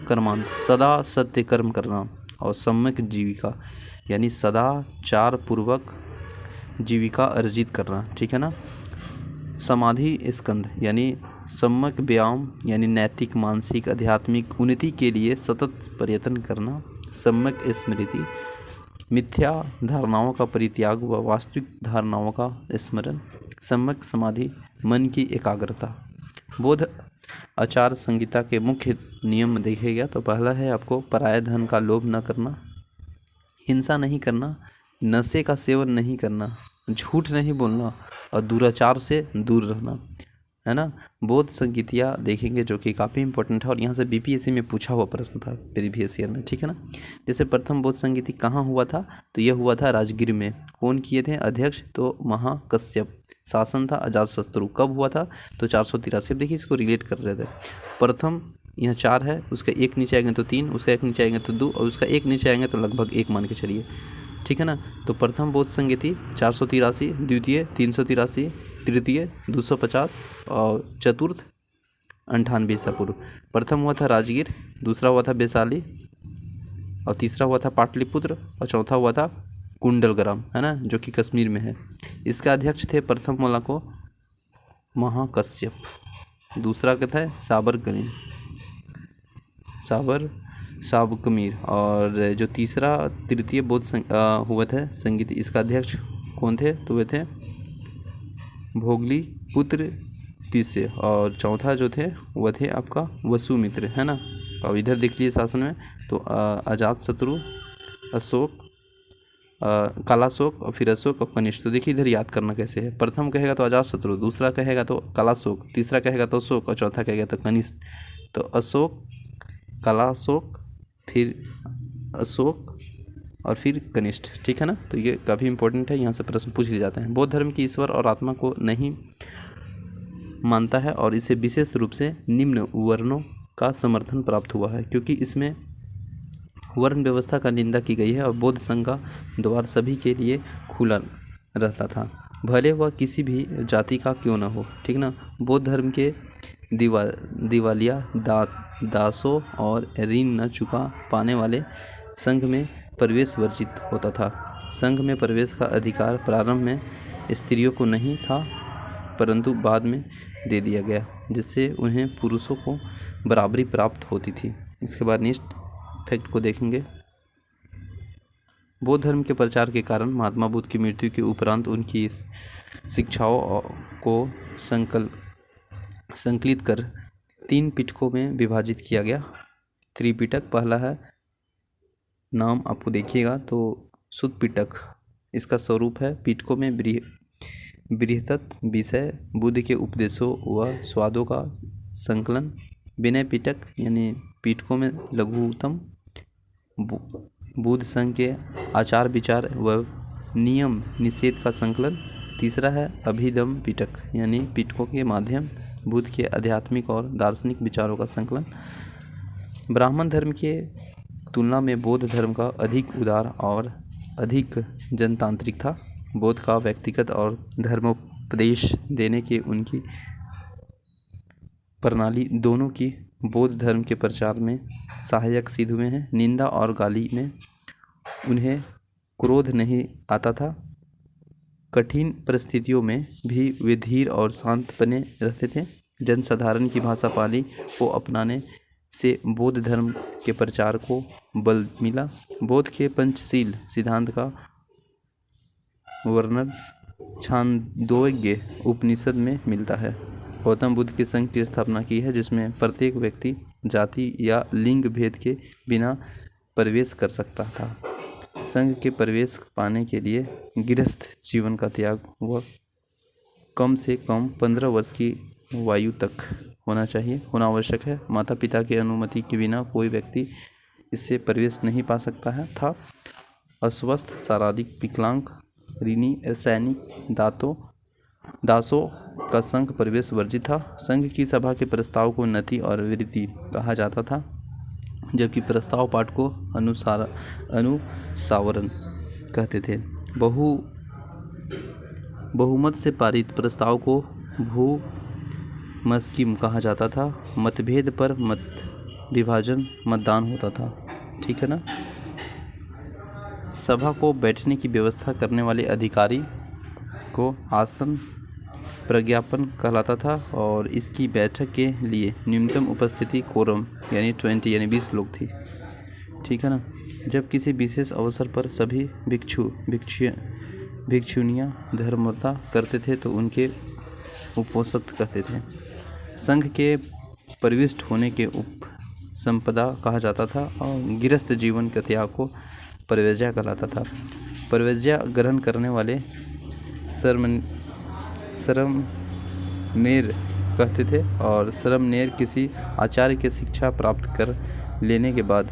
कर्मांत, सदा सत्य कर्म करना, और सम्यक जीविका यानी सदाचार पूर्वक जीविका अर्जित करना। ठीक है ना। समाधि स्कंद यानी सम्यक व्यायाम यानी नैतिक, मानसिक, आध्यात्मिक उन्नति के लिए सतत प्रयत्न करना। सम्यक स्मृति मिथ्या धारणाओं का परित्याग व वास्तविक धारणाओं का स्मरण। सम्यक समाधि मन की एकाग्रता। बौद्ध आचार संहिता के मुख्य नियम देखे गया तो पहला है आपको पराया धन का लोभ न करना, हिंसा नहीं करना, नशे का सेवन नहीं करना, झूठ नहीं बोलना और दुराचार से दूर रहना, है ना। बोध संगीतियाँ देखेंगे जो कि काफ़ी इंपॉर्टेंट है और यहाँ से बीपीएससी में पूछा हुआ प्रश्न था प्रीवियस ईयर में, ठीक है ना। जैसे प्रथम बोध संगीति कहाँ हुआ था, तो यह हुआ था राजगीर में। कौन किए थे अध्यक्ष, तो महाकश्यप। शासन था अजातशत्रु। कब हुआ था, तो 483। देखिए इसको रिलेट कर रहे थे। प्रथम यहाँ 4 है, उसका एक नीचे आएंगे तो 3, उसका एक नीचे आएंगे तो 2 और उसका एक नीचे आएंगे तो लगभग 1 मान के चलिए, ठीक है ना। तो प्रथम बोध संगीति 483, द्वितीय 383, तृतीय 250 और चतुर्थ 98 ईसा पूर्व। प्रथम हुआ था राजगीर, दूसरा हुआ था वैशाली और तीसरा हुआ था पाटलिपुत्र और चौथा हुआ था कुंडलग्राम, है ना, जो कि कश्मीर में है। इसका अध्यक्ष थे प्रथम वाला को महाकश्यप, दूसरा क्या था साबकमीर और जो तीसरा तृतीय बोध हुआ था संगीत, इसका अध्यक्ष कौन थे, तो वे थे भोगली पुत्र तीसरे और चौथा जो थे वह थे आपका वसुमित्र, है ना। और इधर देख लीजिए शासन में तो अजातशत्रु, अशोक, कालाशोक और फिर अशोक और कनिष्ठ। तो देखिए इधर याद करना कैसे है। प्रथम कहेगा तो अजातशत्रु, दूसरा कहेगा तो कालाशोक, तीसरा कहेगा तो अशोक और चौथा कहेगा तो कनिष्ठ। तो अशोक, कालाशोक, फिर अशोक और फिर कनिष्ठ, ठीक है ना। तो ये काफ़ी इंपॉर्टेंट है, यहाँ से प्रश्न पूछ लिए जाते हैं। बौद्ध धर्म की ईश्वर और आत्मा को नहीं मानता है और इसे विशेष रूप से निम्न वर्णों का समर्थन प्राप्त हुआ है, क्योंकि इसमें वर्ण व्यवस्था का निंदा की गई है और बौद्ध संघ का द्वार सभी के लिए खुला रहता था, भले वह किसी भी जाति का क्यों न हो, ठीक ना। बौद्ध धर्म के दिवालिया दासों और ऋण न चुका पाने वाले संघ में प्रवेश वर्जित होता था। संघ में प्रवेश का अधिकार प्रारंभ में स्त्रियों को नहीं था, परंतु बाद में दे दिया गया, जिससे उन्हें पुरुषों को बराबरी प्राप्त होती थी। इसके बाद नेक्स्ट फैक्ट को देखेंगे। बौद्ध धर्म के प्रचार के कारण महात्मा बुद्ध की मृत्यु के उपरांत उनकी शिक्षाओं को संकलित कर 3 पिटकों में विभाजित किया गया। त्रिपिटक पहला है, नाम आपको देखिएगा तो सुत्त पिटक, इसका स्वरूप है पिटकों में बृहत्त विषय, बुद्ध के उपदेशों व स्वादों का संकलन। विनय पिटक यानी पिटकों में लघुतम बुद्ध संघ के आचार विचार व नियम निषेध का संकलन। तीसरा है अभिधम पिटक यानी पिटकों के माध्यम बुद्ध के आध्यात्मिक और दार्शनिक विचारों का संकलन। ब्राह्मण धर्म के तुलना में बौद्ध धर्म का अधिक उदार और अधिक जनतांत्रिक था। बौद्ध का व्यक्तिगत और धर्मोपदेश देने के उनकी प्रणाली दोनों की बौद्ध धर्म के प्रचार में सहायक सिद्ध हुए हैं। निंदा और गाली में उन्हें क्रोध नहीं आता था। कठिन परिस्थितियों में भी वे धीर और शांत बने रहते थे। जनसाधारण की भाषा पाली को अपनाने से बौद्ध धर्म के प्रचार को बल मिला। बौद्ध के पंचशील सिद्धांत का वर्णन छांदोग्य उपनिषद में मिलता है। गौतम बुद्ध के संघ की स्थापना की है, जिसमें प्रत्येक व्यक्ति जाति या लिंग भेद के बिना प्रवेश कर सकता था। संघ के प्रवेश पाने के लिए गृहस्थ जीवन का त्याग व कम से कम 15 वर्ष की वायु तक होना आवश्यक है। माता पिता की अनुमति के बिना कोई व्यक्ति इससे प्रवेश नहीं पा सकता है था। अस्वस्थ, शारीरिक विकलांग, ऋणी, असैनिक, दासों का संघ प्रवेश वर्जित था। संघ की सभा के प्रस्ताव को नति और वृत्ति कहा जाता था, जबकि प्रस्ताव पाठ को अनुसावरण कहते थे। बहुमत से पारित प्रस्ताव को भूमस्कीम कहा जाता था। मतभेद पर विभाजन मतदान होता था, ठीक है ना। सभा को बैठने की व्यवस्था करने वाले अधिकारी को आसन प्रज्ञापन कहलाता था और इसकी बैठक के लिए न्यूनतम उपस्थिति कोरम यानी 20 यानी 20 लोग थी, ठीक है ना। जब किसी विशेष अवसर पर सभी भिक्षुनियाँ धर्मव्रता करते थे तो उनके उपोषक कहते थे। संघ के प्रविष्ट होने के उपसंपदा कहा जाता था और गृहस्थ जीवन के त्याग को परवैज्या कहलाता था। परवैज्या ग्रहण करने वाले श्रमणेर कहते थे और श्रमणेर किसी आचार्य की शिक्षा प्राप्त कर लेने के बाद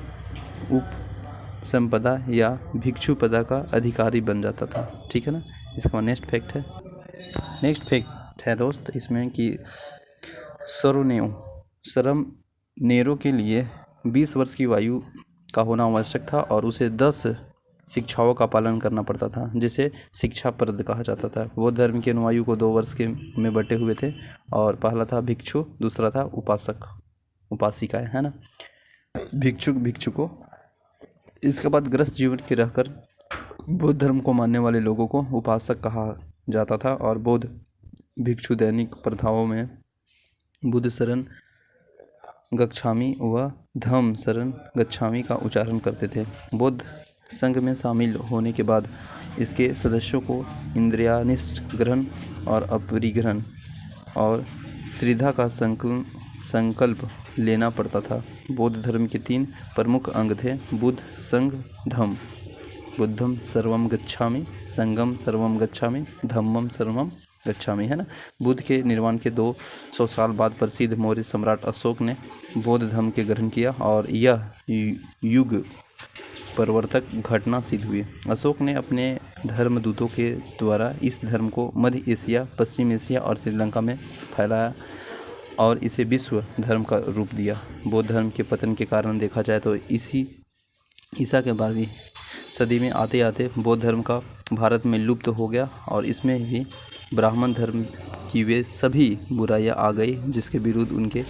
उपसंपदा या भिक्षुपदा का अधिकारी बन जाता था। ठीक है ना। इसका नेक्स्ट फैक्ट है दोस्त इसमें कि श्रमणेरों के लिए 20 वर्ष की आयु का होना आवश्यक था और उसे 10 शिक्षाओं का पालन करना पड़ता था, जिसे शिक्षाप्रद कहा जाता था। बौद्ध धर्म के अनुयायी को 2 वर्ष के में बटे हुए थे और पहला था भिक्षु, दूसरा था उपासक उपासिकाएं, है ना, भिक्षुकों। इसके बाद गृहस्थ जीवन के रहकर बौद्ध धर्म को मानने वाले लोगों को उपासक कहा जाता था और बौद्ध भिक्षु दैनिक प्रथाओं में बुद्ध शरण गच्छामि व धम्म शरण गच्छामि का उच्चारण करते थे। बौद्ध संघ में शामिल होने के बाद इसके सदस्यों को इंद्रियानिष्ठ ग्रहण और अपरिग्रहण और त्रिधा का संकल्प लेना पड़ता था। बौद्ध धर्म के 3 प्रमुख अंग थे, बुद्ध, संघ, धम्म। बुद्धम सर्वम गच्छामि, संघम सर्वम गच्छामि, धम्मम सर्वम गच्छामि, है ना। बुद्ध के निर्वाण के 200 साल बाद प्रसिद्ध मौर्य सम्राट अशोक ने बौद्ध धर्म के ग्रहण किया और यह युग परिवर्तक घटना सिद्ध हुई। अशोक ने अपने धर्मदूतों के द्वारा इस धर्म को मध्य एशिया, पश्चिम एशिया और श्रीलंका में फैलाया और इसे विश्व धर्म का रूप दिया। बौद्ध धर्म के पतन के कारण देखा जाए तो ईसा के 12वीं सदी में आते आते बौद्ध धर्म का भारत में लुप्त हो गया और इसमें भी ब्राह्मण धर्म की वे सभी बुराइयां आ गई जिसके विरुद्ध उनके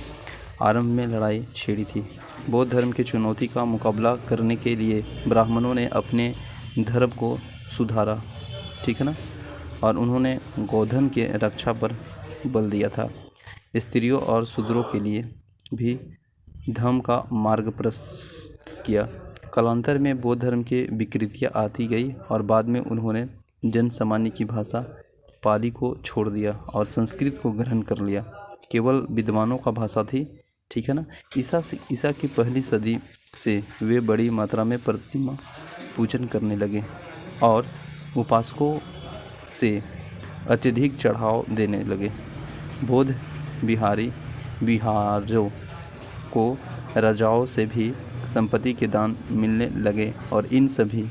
आरंभ में लड़ाई छेड़ी थी। बौद्ध धर्म की चुनौती का मुकाबला करने के लिए ब्राह्मणों ने अपने धर्म को सुधारा, ठीक है ना, और उन्होंने गोधन के रक्षा पर बल दिया था। स्त्रियों और शूद्रों के लिए भी धर्म का मार्ग प्रशस्त किया। कालांतर में बौद्ध धर्म की विकृतियाँ आती गई और बाद में उन्होंने जन सामान्य की भाषा पाली को छोड़ दिया और संस्कृत को ग्रहण कर लिया। केवल विद्वानों का भाषा थी, ठीक है ना। ईसा की पहली सदी से वे बड़ी मात्रा में प्रतिमा पूजन करने लगे और उपासकों से अत्यधिक चढ़ाव देने लगे। बौद्ध बिहारियों को राजाओं से भी संपत्ति के दान मिलने लगे और इन सभी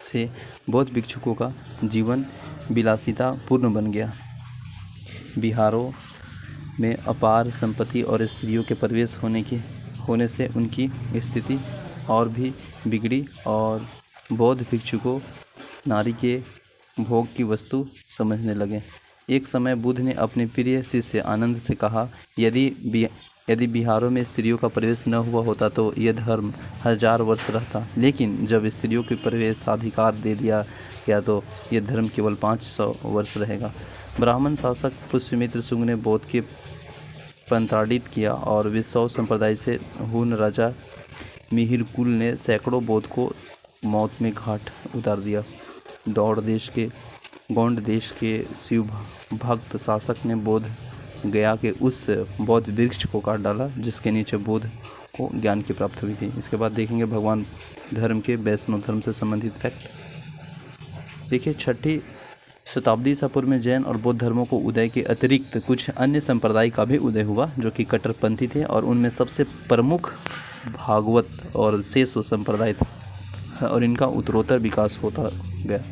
से बौद्ध भिक्षुकों का जीवन विलासिता पूर्ण बन गया। बिहारों में अपार संपत्ति और स्त्रियों के प्रवेश होने से उनकी स्थिति और भी बिगड़ी और बौद्ध भिक्षुकों नारी के भोग की वस्तु समझने लगे। एक समय बुद्ध ने अपने प्रिय शिष्य आनंद से कहा, यदि बिहारों में स्त्रियों का प्रवेश न हुआ होता तो यह धर्म 1000 वर्ष रहता, लेकिन जब स्त्रियों के प्रवेशाधिकार दे दिया गया तो यह धर्म केवल 500 वर्ष रहेगा। ब्राह्मण शासक पुष्यमित्र शुंग ने बौद्ध के प्रताड़ित किया और विशैव संप्रदाय से हुन राजा मिहिरकुल ने सैकड़ों बौद्ध को मौत में घाट उतार दिया। गौड़ देश के शिव भक्त शासक ने बोध गया के उस बौद्ध वृक्ष को काट डाला जिसके नीचे बौद्ध को ज्ञान की प्राप्ति हुई थी। इसके बाद देखेंगे भगवान धर्म के वैष्णव धर्म से संबंधित फैक्ट। देखिए 6ठी शताब्दी ईसा पूर्व में जैन और बौद्ध धर्मों को उदय के अतिरिक्त कुछ अन्य संप्रदाय का भी उदय हुआ जो कि कट्टरपंथी थे और उनमें सबसे प्रमुख भागवत और शेष संप्रदाय था और इनका उत्तरोत्तर विकास होता गया।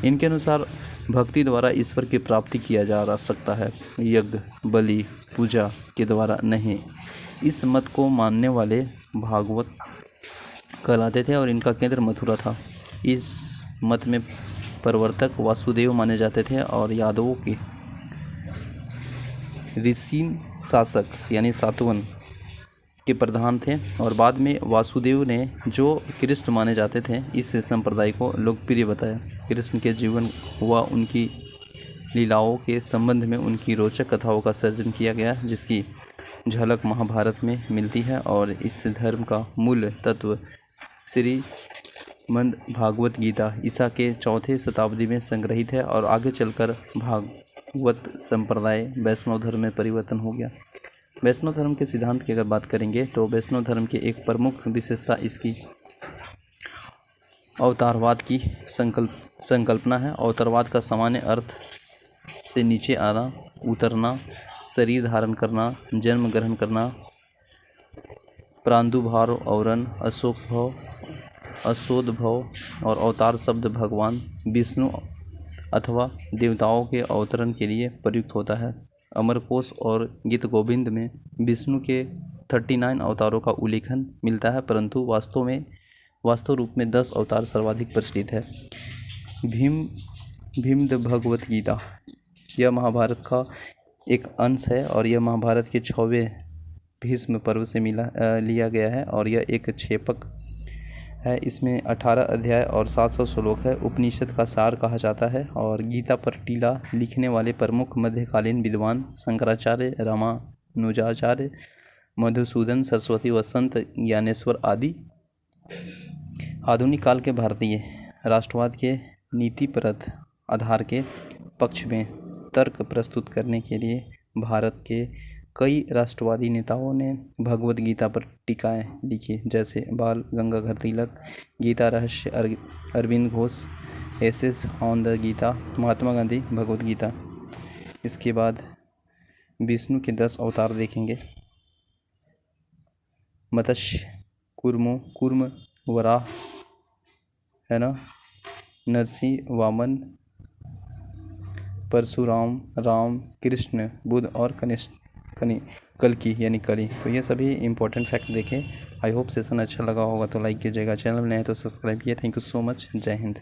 इनके अनुसार भक्ति द्वारा ईश्वर की प्राप्ति किया जा सकता है, यज्ञ बलि पूजा के द्वारा नहीं। इस मत को मानने वाले भागवत कहलाते थे और इनका केंद्र मथुरा था। इस मत में प्रवर्तक वासुदेव माने जाते थे और यादवों के ऋषि शासक यानी सातवन के प्रधान थे और बाद में वासुदेव ने जो कृष्ण माने जाते थे इस संप्रदाय को लोकप्रिय बताया। कृष्ण के जीवन हुआ उनकी लीलाओं के संबंध में उनकी रोचक कथाओं का सर्जन किया गया जिसकी झलक महाभारत में मिलती है और इस धर्म का मूल तत्व श्रीमद् भागवत गीता ईसा के 4थे शताब्दी में संग्रहित है और आगे चलकर भागवत संप्रदाय वैष्णव धर्म में परिवर्तन हो गया। वैष्णव धर्म के सिद्धांत की अगर बात करेंगे तो वैष्णव धर्म की एक प्रमुख विशेषता इसकी अवतारवाद की संकल्पना है। अवतारवाद का सामान्य अर्थ से नीचे आना, उतरना, शरीर धारण करना, जन्म ग्रहण करना, प्रादुर्भाव, आवरण, असोदभव और अवतार शब्द भगवान विष्णु अथवा देवताओं के अवतरण के लिए प्रयुक्त होता है। अमरकोश और गीत गोविंद में विष्णु के 39 अवतारों का उल्लेखन मिलता है, परंतु वास्तव रूप में 10 अवतार सर्वाधिक प्रचलित है। भीष्म भगवत गीता, यह महाभारत का एक अंश है और यह महाभारत के 6वें भीष्म पर्व से लिया गया है और यह एक क्षेपक है। इसमें 18 अध्याय और 700 श्लोक है। उपनिषद का सार कहा जाता है और गीता पर टीला लिखने वाले प्रमुख मध्यकालीन विद्वान शंकराचार्य, रामानुजाचार्य, मधुसूदन सरस्वती व संत ज्ञानेश्वर आदि। आधुनिक काल के भारतीय राष्ट्रवाद के नीतिपरक आधार के पक्ष में तर्क प्रस्तुत करने के लिए भारत के कई राष्ट्रवादी नेताओं ने भगवत गीता पर टीकाएँ लिखी, जैसे बाल Gangadhar Tilak, Gita Rahasya Arvind Ghosh, essays on the Gita Mahatma Gandhi, Bhagavad Gita. इसके बाद विष्णु के 10 अवतार देखेंगे। मत्स्य कूर्म वराह, है ना, नरसिंह, वामन, परशुराम, राम, कृष्ण, बुद्ध और कल्कि यानी कली। तो ये सभी इंपॉर्टेंट फैक्ट देखें। आई होप सेशन अच्छा लगा होगा तो लाइक कीजिएगा, चैनल में नए हैं तो सब्सक्राइब कीजिए। Thank you so much. जय हिंद।